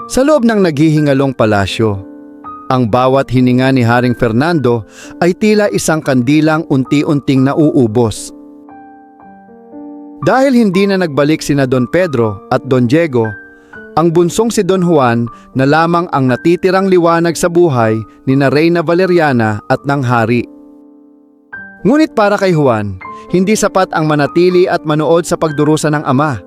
Sa loob ng naghihingalong palasyo, ang bawat hininga ni Haring Fernando ay tila isang kandilang unti-unting nauubos. Dahil hindi na nagbalik sina Don Pedro at Don Diego, ang bunsong si Don Juan na lamang ang natitirang liwanag sa buhay ni na Reyna Valeriana at ng hari. Ngunit para kay Juan, hindi sapat ang manatili at manood sa pagdurusa ng ama.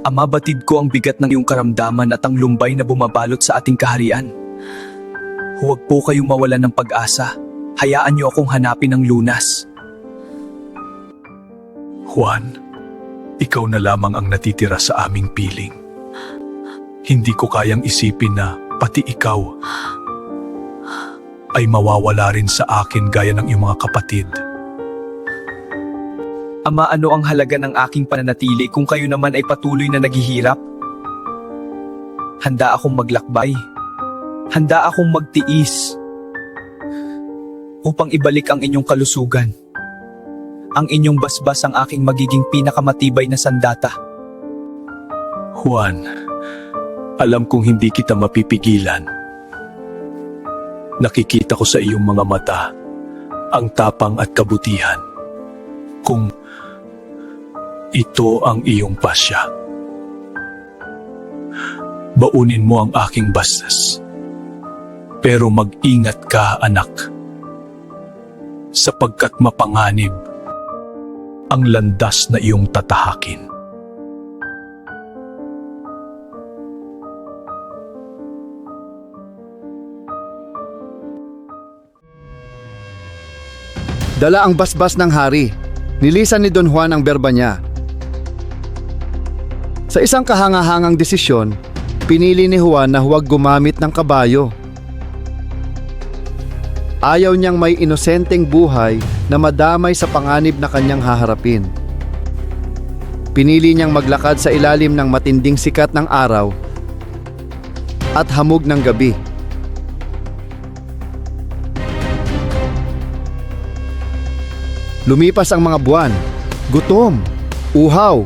Ama, batid ko ang bigat ng iyong karamdaman at ang lumbay na bumabalot sa ating kaharian. Huwag po kayong mawalan ng pag-asa. Hayaan niyo akong hanapin ang lunas. Juan, ikaw na lamang ang natitira sa aming piling. Hindi ko kayang isipin na pati ikaw ay mawawala rin sa akin gaya ng iyong mga kapatid. Ama, ano ang halaga ng aking pananatili kung kayo naman ay patuloy na naghihirap? Handa akong maglakbay. Handa akong magtiis upang ibalik ang inyong kalusugan. Ang inyong basbas ang aking magiging pinakamatibay na sandata. Juan, alam kong hindi kita mapipigilan. Nakikita ko sa iyong mga mata ang tapang at kabutihan. Kung ito ang iyong pasya, baunin mo ang aking bastos. Pero mag-ingat ka, anak, sapagkat mapanganib ang landas na iyong tatahakin. Dala ang basbas ng hari. Nilisan ni Don Juan ang berba niya. Sa isang kahangahangang desisyon, pinili ni Juan na huwag gumamit ng kabayo. Ayaw niyang may inosenteng buhay na madamay sa panganib na kanyang haharapin. Pinili niyang maglakad sa ilalim ng matinding sikat ng araw at hamog ng gabi. Lumipas ang mga buwan, gutom, uhaw,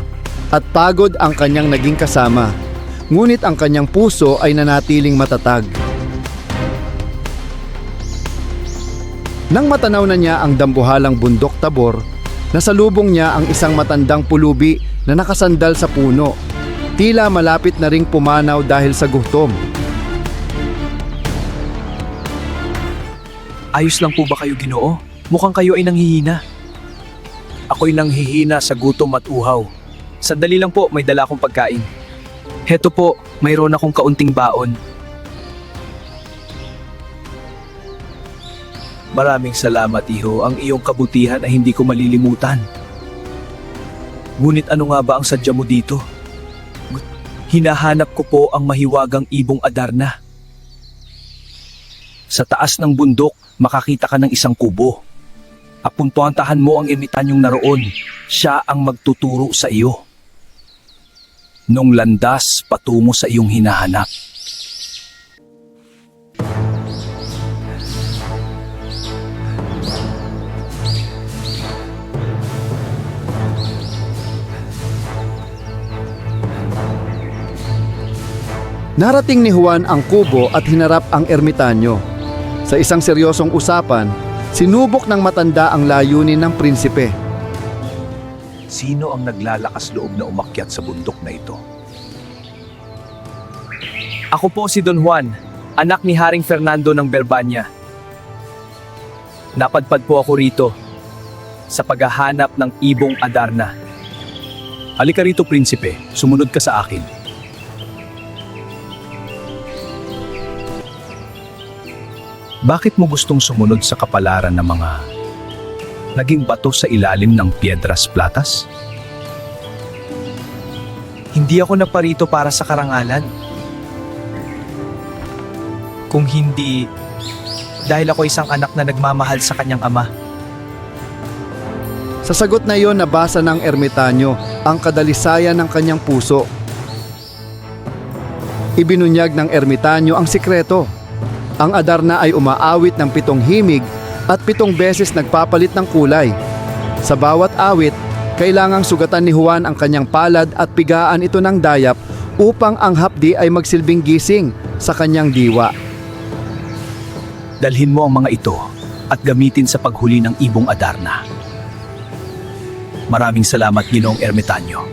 at pagod ang kanyang naging kasama. Ngunit ang kanyang puso ay nanatiling matatag. Nang matanaw na niya ang dambuhalang bundok Tabor, nasalubong niya ang isang matandang pulubi na nakasandal sa puno. Tila malapit na ring pumanaw dahil sa gutom. Ayos lang po ba kayo, Ginoo? Mukhang kayo ay nanghihina. Ako'y nanghihina sa gutom at uhaw. Sandali lang po, may dala akong pagkain. Heto po, mayroon akong kaunting baon. Maraming salamat, iho. Ang iyong kabutihan ay hindi ko malilimutan. Ngunit ano nga ba ang sadya mo dito? Hinahanap ko po ang mahiwagang ibong Adarna. Sa taas ng bundok, makakita ka ng isang kubo. Apuntuantahan mo ang ermitanyong naroon. Siya ang magtuturo sa iyo nung landas patungo sa iyong hinahanap. Narating ni Juan ang kubo at hinarap ang ermitanyo. Sa isang seryosong usapan, sinubok ng matanda ang layunin ng prinsipe. Sino ang naglalakas loob na umakyat sa bundok na ito? Ako po si Don Juan, anak ni Haring Fernando ng Berbanya. Napadpad po ako rito sa paghahanap ng ibong Adarna. Halika rito, prinsipe. Sumunod ka sa akin. Bakit mo gustong sumunod sa kapalaran ng mga naging bato sa ilalim ng Piedras Platas? Hindi ako naparito para sa karangalan. Kung hindi, dahil ako isang anak na nagmamahal sa kanyang ama. Sa sagot na iyon, nabasa ng ermitanyo ang kadalisayan ng kanyang puso. Ibinunyag ng ermitanyo ang sikreto. Ang Adarna ay umaawit ng 7 himig at 7 beses nagpapalit ng kulay. Sa bawat awit, kailangang sugatan ni Juan ang kanyang palad at pigaan ito ng dayap upang ang hapdi ay magsilbing gising sa kanyang diwa. Dalhin mo ang mga ito at gamitin sa paghuli ng ibong Adarna. Maraming salamat, Ginoong Ermitanyo.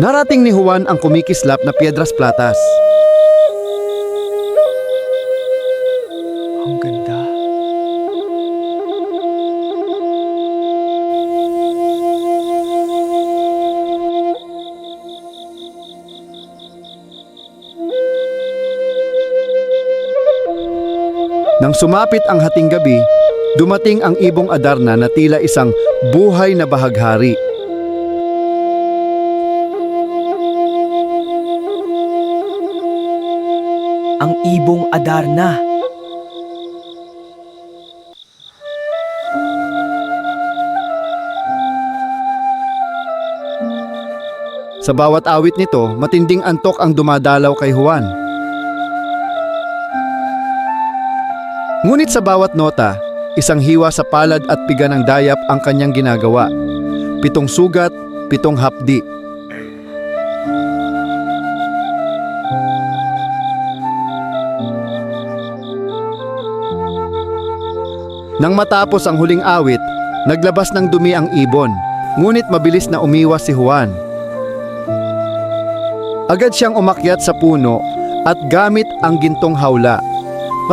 Narating ni Juan ang kumikislap na Piedras Platas. Ang ganda. Nang sumapit ang hating gabi, dumating ang ibong Adarna na tila isang buhay na bahaghari. Ang ibong Adarna. Sa bawat awit nito, matinding antok ang dumadalaw kay Juan. Ngunit sa bawat nota, isang hiwa sa palad at piga ng dayap ang kanyang ginagawa. 7 sugat, 7 hapdi. Nang matapos ang huling awit, naglabas ng dumi ang ibon, ngunit mabilis na umiwas si Juan. Agad siyang umakyat sa puno at gamit ang gintong hawla.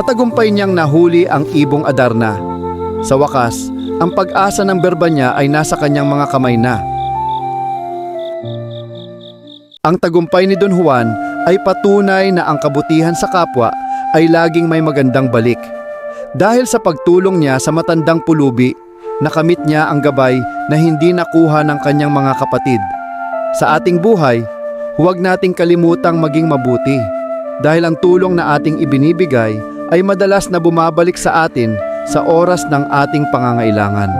Matagumpay niyang nahuli ang ibong Adarna. Sa wakas, ang pag-asa ng berba niya ay nasa kanyang mga kamay na. Ang tagumpay ni Don Juan ay patunay na ang kabutihan sa kapwa ay laging may magandang balik. Dahil sa pagtulong niya sa matandang pulubi, nakamit niya ang gabay na hindi nakuha ng kanyang mga kapatid. Sa ating buhay, huwag nating kalimutang maging mabuti dahil ang tulong na ating ibinibigay ay madalas na bumabalik sa atin sa oras ng ating pangangailangan.